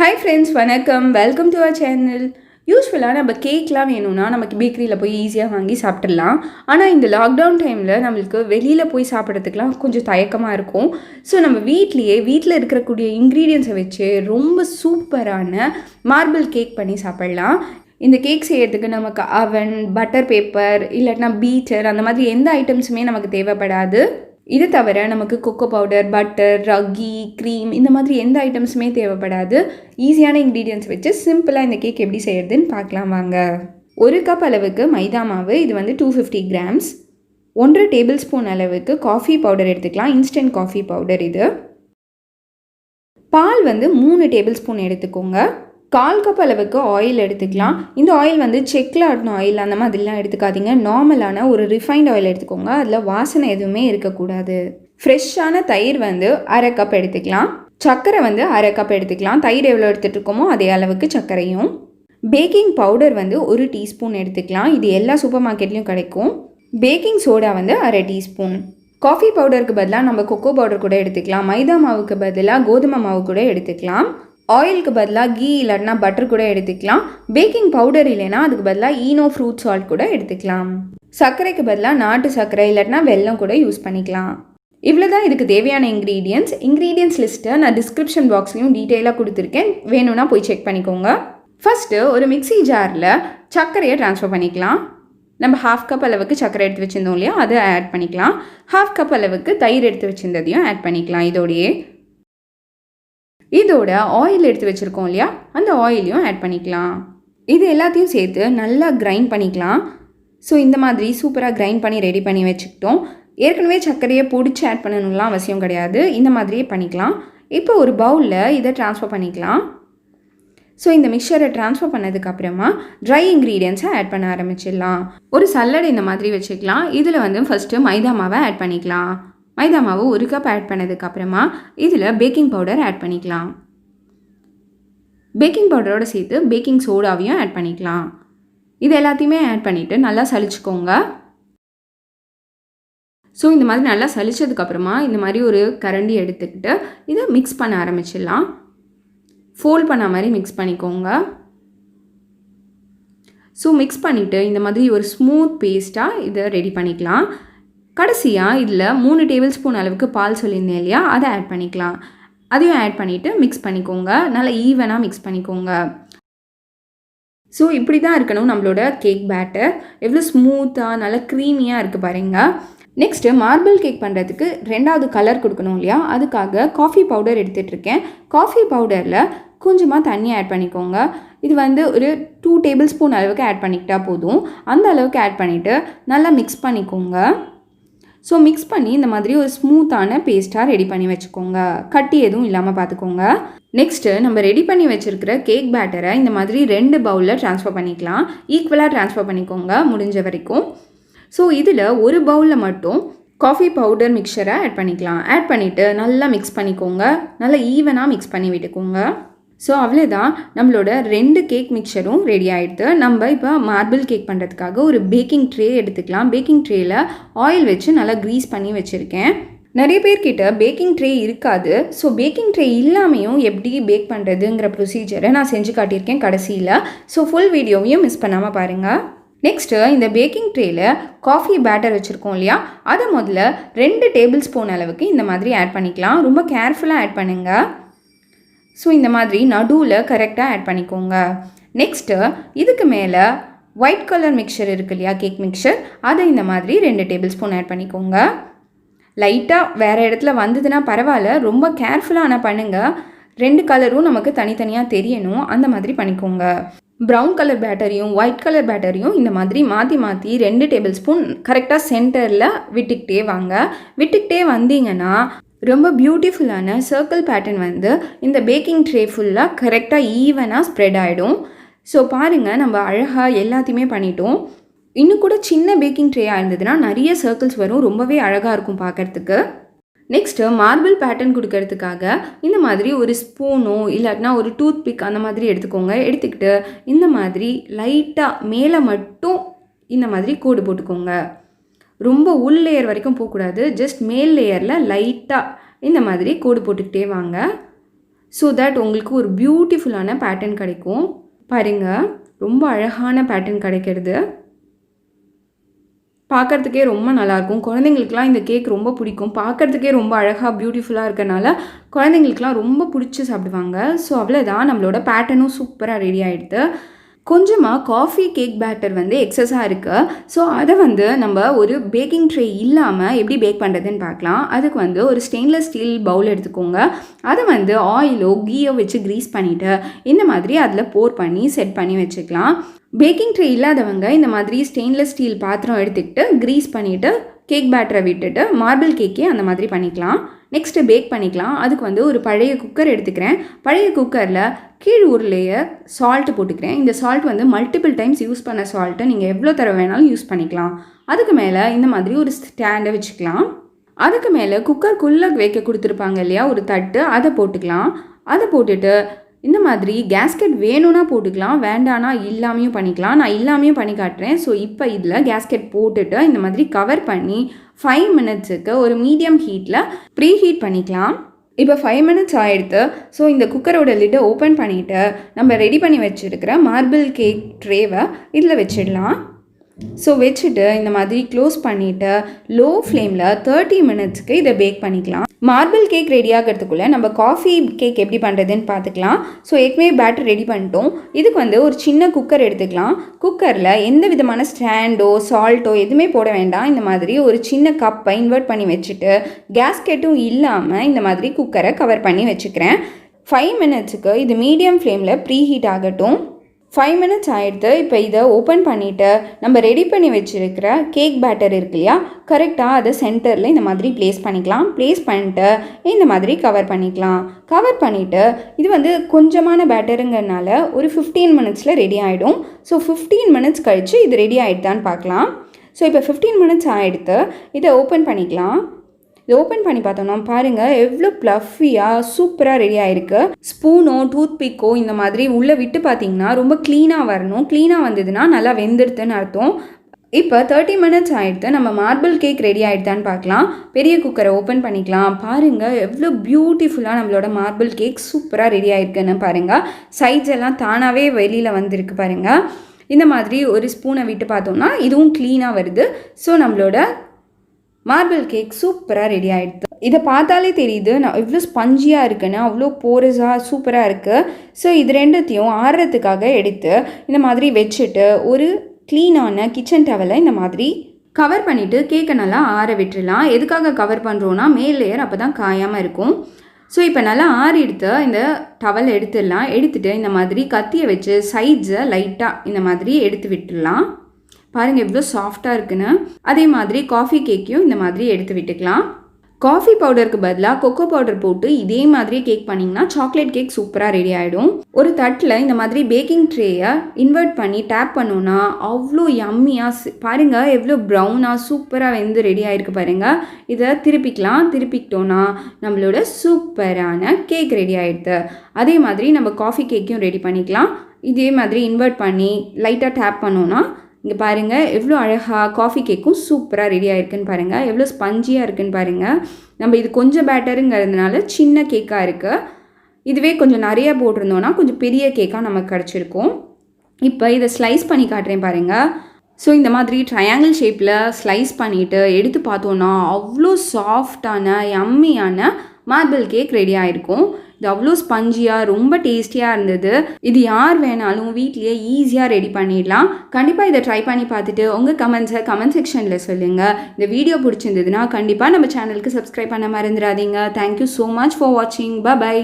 Hi friends, வணக்கம். Welcome to our channel. யூஸ்வலாக நம்ம கேக்லாம் வேணும்னா நமக்கு பேக்கரியில் போய் ஈஸியாக வாங்கி சாப்பிட்றலாம். ஆனால் இந்த லாக்டவுன் டைமில் நம்மளுக்கு வெளியில் போய் சாப்பிட்றதுக்குலாம் கொஞ்சம் தயக்கமாக இருக்கும். ஸோ நம்ம வீட்டில் இருக்கக்கூடிய இன்க்ரீடியன்ஸை வச்சு ரொம்ப சூப்பரான மார்பிள் கேக் பண்ணி சாப்பிட்லாம். இந்த கேக் செய்யறதுக்கு நமக்கு அவன், பட்டர் பேப்பர் இல்லாட்டினா பீட்டர் அந்த மாதிரி எந்த ஐட்டம்ஸுமே நமக்கு தேவைப்படாது. இது தவிர நமக்கு கொக்கோ பவுடர், பட்டர், ரகி, க்ரீம் இந்த மாதிரி எந்த ஐட்டம்ஸுமே தேவைப்படாது. ஈஸியான இன்க்ரீடியன்ஸ் வச்சு சிம்பிளாக இந்த கேக் எப்படி செய்யறதுன்னு பார்க்கலாம் வாங்க. 1 கப் அளவுக்கு மைதா மாவு, இது வந்து 250 கிராம்ஸ். 1.5 டேபிள் ஸ்பூன் அளவுக்கு காஃபி பவுடர் எடுத்துக்கலாம், இன்ஸ்டன்ட் காஃபி பவுடர் இது. பால் வந்து 3 டேபிள் ஸ்பூன் எடுத்துக்கோங்க. 1/4 கப் அளவுக்கு ஆயில் எடுத்துக்கலாம். இந்த ஆயில் வந்து செக்கில் ஆட்டின ஆயில் அந்த மாதிரிலாம் எடுத்துக்காதீங்க. நார்மலான ஒரு ரிஃபைண்ட் ஆயில் எடுத்துக்கோங்க. அதில் வாசனை எதுவுமே இருக்கக்கூடாது. ஃப்ரெஷ்ஷான தயிர் வந்து 1/2 கப் எடுத்துக்கலாம். சர்க்கரை வந்து 1/2 கப் எடுத்துக்கலாம். தயிர் எவ்வளோ எடுத்துகிட்டு இருக்கோமோ அதே அளவுக்கு சர்க்கரையும். பேக்கிங் பவுடர் வந்து 1 டீஸ்பூன் எடுத்துக்கலாம். இது எல்லா சூப்பர் மார்க்கெட்லேயும் கிடைக்கும். பேக்கிங் சோடா வந்து 1/2 டீஸ்பூன். காஃபி பவுடருக்கு பதிலாக நம்ம கொக்கோ பவுடர் கூட எடுத்துக்கலாம். மைதா மாவுக்கு பதிலாக கோதுமை மாவு கூட எடுத்துக்கலாம். ஆயிலுக்கு பதிலாக கீ இல்லைன்னா பட்டர் கூட எடுத்துக்கலாம். பேக்கிங் பவுடர் இல்லைன்னா அதுக்கு பதிலாக ஈனோ ஃப்ரூட் சால்ட் கூட எடுத்துக்கலாம். சர்க்கரைக்கு பதிலாக நாட்டு சர்க்கரை இல்லைன்னா வெல்லம் கூட யூஸ் பண்ணிக்கலாம். இவ்வளோ தான் இதுக்கு தேவையான இன்க்ரீடியன்ஸ் லிஸ்ட்டை நான் டிஸ்கிரிப்ஷன் பாக்ஸ்லையும் டீட்டெயிலாக கொடுத்துருக்கேன். வேணும்னா போய் செக் பண்ணிக்கோங்க. ஃபஸ்ட்டு ஒரு மிக்ஸி ஜாரில் சர்க்கரையை ட்ரான்ஸ்ஃபர் பண்ணிக்கலாம். நம்ம 1/2 கப் அளவுக்கு சர்க்கரை எடுத்து வச்சுருந்தோம் இல்லையா, அதை ஆட் பண்ணிக்கலாம். 1/2 கப் அளவுக்கு தயிர் எடுத்து வச்சுருந்ததையும் ஆட் பண்ணிக்கலாம். இதோட ஆயில் எடுத்து வச்சுருக்கோம் இல்லையா, அந்த ஆயிலையும் ஆட் பண்ணிக்கலாம். இது எல்லாத்தையும் சேர்த்து நல்லா கிரைண்ட் பண்ணிக்கலாம். ஸோ இந்த மாதிரி சூப்பராக கிரைண்ட் பண்ணி ரெடி பண்ணி வச்சுக்கிட்டோம். ஏற்கனவே சர்க்கரையை பொடிச்சு ஆட் பண்ணணும்லாம் அவசியம் கிடையாது. இந்த மாதிரியே பண்ணிக்கலாம். இப்போ ஒரு பவுலில் இதை ட்ரான்ஸ்ஃபர் பண்ணிக்கலாம். ஸோ இந்த மிக்சரை ட்ரான்ஸ்ஃபர் பண்ணதுக்கப்புறமா ட்ரை இன்க்ரீடியன்ஸை ஆட் பண்ண ஆரம்பிச்சிடலாம். ஒரு சல்லடை இந்த மாதிரி வச்சுக்கலாம். இதில் வந்து ஃபஸ்ட்டு மைதா மாவை ஆட் பண்ணிக்கலாம். மைதா மாவு 1 கப் ஆட் பண்ணதுக்கப்புறமா இதில் பேக்கிங் பவுடர் ஆட் பண்ணிக்கலாம். பேக்கிங் பவுடரோடு சேர்த்து பேக்கிங் சோடாவையும் ஆட் பண்ணிக்கலாம். இது எல்லாத்தையுமே ஆட் பண்ணிவிட்டு நல்லா சலிச்சுக்கோங்க. ஸோ இந்த மாதிரி நல்லா சலிச்சதுக்கப்புறமா இந்த மாதிரி ஒரு கரண்டி எடுத்துக்கிட்டு இதை மிக்ஸ் பண்ண ஆரம்பிச்சிடலாம். ஃபோல்ட் பண்ண மாதிரி மிக்ஸ் பண்ணிக்கோங்க. ஸோ மிக்ஸ் பண்ணிவிட்டு இந்த மாதிரி ஒரு ஸ்மூத் பேஸ்ட்டாக இதை ரெடி பண்ணிக்கலாம். கடைசியாக இதில் 3 டேபிள் ஸ்பூன் அளவுக்கு பால் சொல்லியிருந்தேன் இல்லையா, அதை ஆட் பண்ணிக்கலாம். அதையும் ஆட் பண்ணிவிட்டு மிக்ஸ் பண்ணிக்கோங்க. நல்லா ஈவனாக மிக்ஸ் பண்ணிக்கோங்க. ஸோ இப்படி தான் இருக்கணும் நம்மளோட கேக் பேட்டர். எவ்வளோ ஸ்மூத்தாக நல்லா க்ரீமியாக இருக்குது பாருங்கள். நெக்ஸ்ட்டு மார்பிள் கேக் பண்ணுறதுக்கு 2வது கலர் கொடுக்கணும் இல்லையா, அதுக்காக காஃபி பவுடர் எடுத்துகிட்ருக்கேன். காஃபி பவுடரில் கொஞ்சமாக தண்ணி ஆட் பண்ணிக்கோங்க. இது வந்து ஒரு 2 டேபிள் ஸ்பூன் அளவுக்கு ஆட் பண்ணிக்கிட்டால் போதும். அந்த அளவுக்கு ஆட் பண்ணிவிட்டு நல்லா மிக்ஸ் பண்ணிக்கோங்க. ஸோ மிக்ஸ் பண்ணி இந்த மாதிரி ஒரு ஸ்மூத்தான பேஸ்ட்டாக ரெடி பண்ணி வச்சுக்கோங்க. கட்டி எதுவும் இல்லாமல் பார்த்துக்கோங்க. நெக்ஸ்ட்டு நம்ம ரெடி பண்ணி வச்சுருக்கிற கேக் பேட்டரை இந்த மாதிரி 2 பவுலில் ட்ரான்ஸ்ஃபர் பண்ணிக்கலாம். ஈக்குவலாக ட்ரான்ஸ்ஃபர் பண்ணிக்கோங்க முடிஞ்ச வரைக்கும். ஸோ இதில் ஒரு பவுலில் மட்டும் காஃபி பவுடர் மிக்சரை ஆட் பண்ணிக்கலாம். ஆட் பண்ணிவிட்டு நல்லா மிக்ஸ் பண்ணிக்கோங்க. நல்லா ஈவனாக மிக்ஸ் பண்ணி விட்டுக்கோங்க. ஸோ அவ்வளோதான், நம்மளோட 2 கேக் மிக்சரும் ரெடி ஆகிடுது. நம்ம இப்போ மார்பிள் கேக் பண்ணுறதுக்காக ஒரு பேக்கிங் ட்ரே எடுத்துக்கலாம். பேக்கிங் ட்ரேயில் ஆயில் வச்சு நல்லா க்ரீஸ் பண்ணி வச்சுருக்கேன். நிறைய பேர்கிட்ட பேக்கிங் ட்ரே இருக்காது. ஸோ பேக்கிங் ட்ரே இல்லாமையும் எப்படி பேக் பண்ணுறதுங்கிற ப்ரொசீஜரை நான் செஞ்சு காட்டியிருக்கேன் கடைசியில். ஸோ ஃபுல் வீடியோவையும் மிஸ் பண்ணாமல் பாருங்கள். நெக்ஸ்ட்டு இந்த பேக்கிங் ட்ரேயில் காஃபி பேட்டர் வச்சுருக்கோம் இல்லையா, அதை முதல்ல 2 டேபிள் ஸ்பூன் அளவுக்கு இந்த மாதிரி ஆட் பண்ணிக்கலாம். ரொம்ப கேர்ஃபுல்லாக ஆட் பண்ணுங்கள். ஸோ இந்த மாதிரி நடுவில் கரெக்டாக ஆட் பண்ணிக்கோங்க. நெக்ஸ்ட்டு இதுக்கு மேலே ஒயிட் கலர் மிக்சர் இருக்கு இல்லையா, கேக் மிக்சர், அதை இந்த மாதிரி 2 டேபிள் ஸ்பூன் ஆட் பண்ணிக்கோங்க. லைட்டாக வேறு இடத்துல வந்ததுன்னா பரவாயில்ல, ரொம்ப கேர்ஃபுல்லாக ஆனால் பண்ணுங்கள். 2 கலரும் நமக்கு தனித்தனியாக தெரியணும், அந்த மாதிரி பண்ணிக்கோங்க. ப்ரௌன் கலர் பேட்டரியும் ஒயிட் கலர் பேட்டரியும் இந்த மாதிரி மாற்றி 2 டேபிள் ஸ்பூன் கரெக்டாக சென்டரில் விட்டுக்கிட்டே வந்தீங்கன்னா ரொம்ப பியூட்டிஃபுல்லான சர்க்கிள் பேட்டர்ன் வந்து இந்த பேக்கிங் ட்ரே ஃபுல்லாக கரெக்டாக ஈவனாக ஸ்ப்ரெட் ஆகிடும். ஸோ பாருங்கள், நம்ம அழகாக எல்லாத்தையுமே பண்ணிட்டோம். இன்னும் கூட சின்ன பேக்கிங் ட்ரேயாக இருந்ததுன்னா நிறைய சர்க்கிள்ஸ் வரும், ரொம்பவே அழகாக இருக்கும் பார்க்குறதுக்கு. நெக்ஸ்ட்டு மார்பிள் பேட்டர்ன் கொடுக்கறதுக்காக இந்த மாதிரி ஒரு ஸ்பூனோ இல்லாட்டினா ஒரு டூத் பிக் அந்த மாதிரி எடுத்துக்கோங்க. எடுத்துக்கிட்டு இந்த மாதிரி லைட்டாக மேலே மட்டும் இந்த மாதிரி கோடு போட்டுக்கோங்க. ரொம்ப உள் லேயர் வரைக்கும் போகக்கூடாது, ஜஸ்ட் மேல் லேயரில் லைட்டாக இந்த மாதிரி கோடு போட்டுக்கிட்டே வாங்க. ஸோ தட் உங்களுக்கு ஒரு பியூட்டிஃபுல்லான பேட்டர்ன் கிடைக்கும். பாருங்கள், ரொம்ப அழகான பேட்டர்ன் கிடைக்கிறது. பார்க்குறதுக்கே ரொம்ப நல்லாயிருக்கும். குழந்தைங்களுக்குலாம் இந்த கேக் ரொம்ப பிடிக்கும். பார்க்குறதுக்கே ரொம்ப அழகாக பியூட்டிஃபுல்லாக இருக்கனால குழந்தைங்களுக்குலாம் ரொம்ப பிடிச்சி சாப்பிடுவாங்க. ஸோ அவ்வளோதான், நம்மளோட பேட்டர்னும் சூப்பராக ரெடி ஆகிடுது. கொஞ்சமாக காஃபி கேக் பேட்டர் வந்து எக்ஸஸாக இருக்குது. ஸோ அதை வந்து நம்ம ஒரு பேக்கிங் ட்ரே இல்லாமல் எப்படி பேக் பண்ணுறதுன்னு பார்க்கலாம். அதுக்கு வந்து ஒரு ஸ்டெயின்லெஸ் ஸ்டீல் பவுல் எடுத்துக்கோங்க. அதை வந்து ஆயிலோ கீயோ வச்சு க்ரீஸ் பண்ணிவிட்டு இந்த மாதிரி அதில் போர் பண்ணி செட் பண்ணி வச்சுக்கலாம். பேக்கிங் ட்ரே இல்லாதவங்க இந்த மாதிரி ஸ்டெயின்லெஸ் ஸ்டீல் பாத்திரம் எடுத்துக்கிட்டு க்ரீஸ் பண்ணிவிட்டு கேக் பேட்டரை விட்டுட்டு மார்பிள் கேக்கே அந்த மாதிரி பண்ணிக்கலாம். நெக்ஸ்ட்டு பேக் பண்ணிக்கலாம். அதுக்கு வந்து ஒரு பழைய குக்கர் எடுத்துக்கிறேன். பழைய குக்கரில் கீழ் ஒரு லேயர் சால்ட்டு போட்டுக்கிறேன். இந்த சால்ட் வந்து மல்டிபிள் டைம்ஸ் யூஸ் பண்ண சால்ட்டு நீங்கள் எவ்வளோ தடவை வேணாலும் யூஸ் பண்ணிக்கலாம். அதுக்கு மேலே இந்த மாதிரி ஒரு ஸ்டாண்டை வச்சுக்கலாம். அதுக்கு மேலே குக்கருக்குள்ளே வைக்க கொடுத்துருப்பாங்க இல்லையா ஒரு தட்டு, அதை போட்டுக்கலாம். அதை போட்டுட்டு இந்த மாதிரி கேஸ்கெட் வேணும்னா போட்டுக்கலாம், வேண்டானா இல்லாமையும் பண்ணிக்கலாம். நான் இல்லாமையும் பண்ணி காட்டுறேன். ஸோ இப்போ இதில் கேஸ்கெட் போட்டுட்டு இந்த மாதிரி கவர் பண்ணி 5 மினிட்ஸுக்கு ஒரு மீடியம் ஹீட்டில் ப்ரீ ஹீட் பண்ணிக்கலாம். இப்போ 5 மினிட்ஸ் ஆகிடுது. ஸோ இந்த குக்கரோட லிட்டை ஓப்பன் பண்ணிவிட்டு நம்ம ரெடி பண்ணி வச்சுருக்கிற மார்பிள் கேக் ட்ரேவை இதில் வச்சிடலாம். ஸோ வச்சுட்டு இந்த மாதிரி க்ளோஸ் பண்ணிவிட்டு லோ ஃப்ளேமில் 30 மினிட்ஸ்க்கு இதை பேக் பண்ணிக்கலாம். மார்பிள் கேக் ரெடி ஆகிறதுக்குள்ளே நம்ம காஃபி கேக் எப்படி பண்ணுறதுன்னு பார்த்துக்கலாம். ஸோ ஏற்கனவே பேட்டர் ரெடி பண்ணிட்டோம். இதுக்கு வந்து ஒரு சின்ன குக்கர் எடுத்துக்கலாம். குக்கரில் எந்த விதமான ஸ்டாண்டோ சால்ட்டோ எதுவுமே போட வேண்டாம். இந்த மாதிரி ஒரு சின்ன கப்பை இன்வெர்ட் பண்ணி வச்சுட்டு கேஸ்கெட்டும் இல்லாமல் இந்த மாதிரி குக்கரை கவர் பண்ணி வச்சுக்கிறேன். 5 மினிட்ஸுக்கு இது மீடியம் ஃப்ளேமில் ப்ரீ ஹீட் ஆகட்டும். 5 மினிட்ஸ் ஆகிடுது. இப்போ இதை ஓப்பன் பண்ணிவிட்டு நம்ம ரெடி பண்ணி வச்சுருக்கிற கேக் பேட்டர் இருக்கு இல்லையா, கரெக்டாக அதை சென்டரில் இந்த மாதிரி ப்ளேஸ் பண்ணிக்கலாம். ப்ளேஸ் பண்ணிட்டு இந்த மாதிரி கவர் பண்ணிக்கலாம். கவர் பண்ணிவிட்டு இது வந்து கொஞ்சமான பேட்டருங்கிறதுனால ஒரு 15 மினிட்ஸில் ரெடி ஆகிடும். ஸோ 15 மினிட்ஸ் கழித்து இது ரெடி ஆகிடுதான்னு பார்க்கலாம். ஸோ இப்போ 15 மினிட்ஸ் ஆகிடுது. இதை ஓப்பன் பண்ணிக்கலாம். இது ஓப்பன் பண்ணி பார்த்தோம்னா பாருங்கள் எவ்வளோ ப்ளஃபியாக சூப்பராக ரெடி ஆகிருக்கு. ஸ்பூனோ டூத் பிக்கோ இந்த மாதிரி உள்ளே விட்டு பார்த்தீங்கன்னா ரொம்ப க்ளீனாக வரணும். க்ளீனாக வந்ததுன்னா நல்லா வெந்துடுதுன்னு அர்த்தம். இப்போ 30 மினிட்ஸ் ஆகிடுது. நம்ம மார்பிள் கேக் ரெடி ஆகிடுதான்னு பார்க்கலாம். பெரிய குக்கரை ஓப்பன் பண்ணிக்கலாம். பாருங்கள் எவ்வளோ பியூட்டிஃபுல்லாக நம்மளோட மார்பிள் கேக் சூப்பராக ரெடி ஆகிருக்குன்னு பாருங்கள். சைட்ஸ் எல்லாம் தானாகவே வெளியில் வந்திருக்கு பாருங்கள். இந்த மாதிரி ஒரு ஸ்பூனை விட்டு பார்த்தோம்னா இதுவும் க்ளீனாக வருது. ஸோ நம்மளோட மார்பிள் கேக் சூப்பராக ரெடி ஆகிடுது. இதை பார்த்தாலே தெரியுது நான் எவ்வளோ ஸ்பஞ்சியாக இருக்குன்னு, அவ்வளோ போரஸாக சூப்பராக இருக்குது. ஸோ இது ரெண்டுத்தையும் ஆறுறதுக்காக எடுத்து இந்த மாதிரி வச்சுட்டு ஒரு க்ளீனான கிச்சன் டவலை இந்த மாதிரி கவர் பண்ணிவிட்டு கேக்கை நல்லா ஆற விட்டுடலாம். எதுக்காக கவர் பண்ணுறோன்னா மேல் லேயர் அப்போ தான் காயாமல் இருக்கும். ஸோ இப்போ நல்லா ஆறிடுத்து இந்த டவல் எடுத்துடலாம். எடுத்துகிட்டு இந்த மாதிரி கத்தியை வச்சு சைட்ஸை லைட்டாக இந்த மாதிரி எடுத்து விட்டுடலாம். பாருங்கள் எவ்வளோ சாஃப்டாக இருக்குன்னு. அதே மாதிரி காஃபி கேக்கையும் இந்த மாதிரி எடுத்து விட்டுக்கலாம். காஃபி பவுடருக்கு பதிலாக கொக்கோ பவுடர் போட்டு இதே மாதிரி கேக் பண்ணிங்கன்னா சாக்லேட் கேக் சூப்பராக ரெடி ஆகிடும். ஒரு தட்டில் இந்த மாதிரி பேக்கிங் ட்ரேயை இன்வெர்ட் பண்ணி டேப் பண்ணோன்னா அவ்வளோ யம்மியாக பாருங்கள் எவ்வளோ ப்ரௌனாக சூப்பராக வெந்து ரெடி ஆகிருக்கு பாருங்கள். இதை திருப்பிக்கலாம். திருப்பிக்கிட்டோன்னா நம்மளோட சூப்பரான கேக் ரெடி ஆகிடுது. அதே மாதிரி நம்ம காஃபி கேக்கையும் ரெடி பண்ணிக்கலாம். இதே மாதிரி இன்வெர்ட் பண்ணி லைட்டாக டேப் பண்ணோன்னா இங்கே பாருங்கள் எவ்வளோ அழகாக காஃபி கேக்கும் சூப்பராக ரெடி ஆகிருக்குன்னு பாருங்கள். எவ்வளோ ஸ்பஞ்சியாக இருக்குன்னு பாருங்கள். நம்ம இது கொஞ்சம் பேட்டருங்கிறதுனால சின்ன கேக்காக இருக்குது. இதுவே கொஞ்சம் நிறையா போட்டிருந்தோன்னா கொஞ்சம் பெரிய கேக்காக நமக்கு கிடச்சிருக்கும். இப்போ இதை ஸ்லைஸ் பண்ணி காட்டுறேன் பாருங்கள். ஸோ இந்த மாதிரி ட்ரையாங்கிள் ஷேப்பில் ஸ்லைஸ் பண்ணிவிட்டு எடுத்து பார்த்தோன்னா அவ்வளோ சாஃப்டான யம்மியான மார்பிள் கேக் ரெடி ஆகிருக்கும். இது அவ்வளோ ஸ்பஞ்சியாக ரொம்ப டேஸ்டியாக இருந்தது. இது யார் வேணாலும் வீட்லேயே ஈஸியாக ரெடி பண்ணிடலாம். கண்டிப்பாக இதை ட்ரை பண்ணி பார்த்துட்டு உங்கள் கமெண்ட்ஸை கமெண்ட் செக்ஷனில் சொல்லுங்கள். இந்த வீடியோ பிடிச்சிருந்ததுன்னா கண்டிப்பாக நம்ம சேனலுக்கு சப்ஸ்கிரைப் பண்ண மறந்துடாதீங்க. தேங்க்யூ ஸோ மச் ஃபார் வாட்சிங். பை.